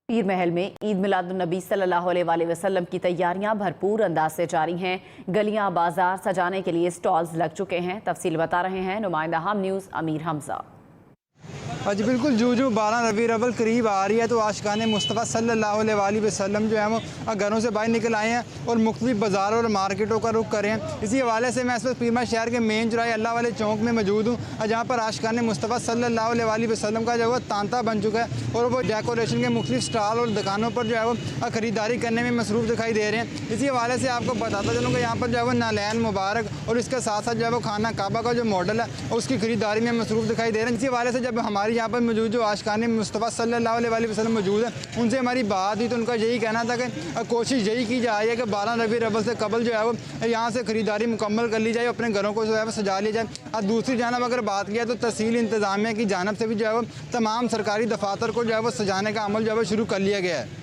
पीर महल में ईद मिलादुन्नबी सल्लल्लाहु अलैहि वसल्लम की तैयारियां भरपूर अंदाज से जारी हैं। गलियां बाजार सजाने के लिए स्टॉल्स लग चुके हैं। तफसील बता रहे हैं नुमाइंदा हम न्यूज़ अमीर हमजा। जी बिल्कुल, जो 12 रबीउल अव्वल करीब आ रही है तो आशिकाने मुस्तफ़ा सल्लल्लाहु अलैहि वसल्लम जो है वो घरों से बाहर निकल आए हैं और मुख्तलिफ बाज़ारों और मार्केटों का रुख कर रहे हैं। इसी हवाले से मैं इस वक्त पीर शहर के मेन चौराहे अल्लाह वाले चौक में मौजूद हूँ, जहाँ पर आशिकाने मुस्तफ़ा सल्लल्लाहु अलैहि वसल्लम का जो है तांता बन चुका है और वो डेकोरेशन के मुख्तलिफ स्टॉल और दुकानों पर जो है वो ख़रीदारी करने में मसरूफ़ दिखाई दे रहे हैं। इसी हवाले से आपको बताता चलूँ कि यहाँ पर जो है वो नालैन मुबारक और इसके साथ साथ जो है वो खाना काबा का जो मॉडल है उसकी ख़रीदारी में मसरूफ़ दिखाई दे रहे हैं। इसी हवाले से जब हमारी यहाँ पर मौजूद जो आशिकाने मुस्तफ़ा सल्लल्लाहु अलैहि वसल्लम मौजूद है उनसे हमारी बात हुई तो उनका यही कहना था कि कोशिश यही की जा रही है कि 12 रबीउल अव्वल से कबल जो है वो यहाँ से ख़रीदारी मुकम्मल कर ली जाए, अपने घरों को जो है वो सजा लिया जाए। और दूसरी जानब अगर बात किया तो तहसील इंतज़ामिया की जानब से भी जो है वो तमाम सरकारी दफातर को जो है वो सजाने का अमल जो है वो शुरू कर लिया गया है।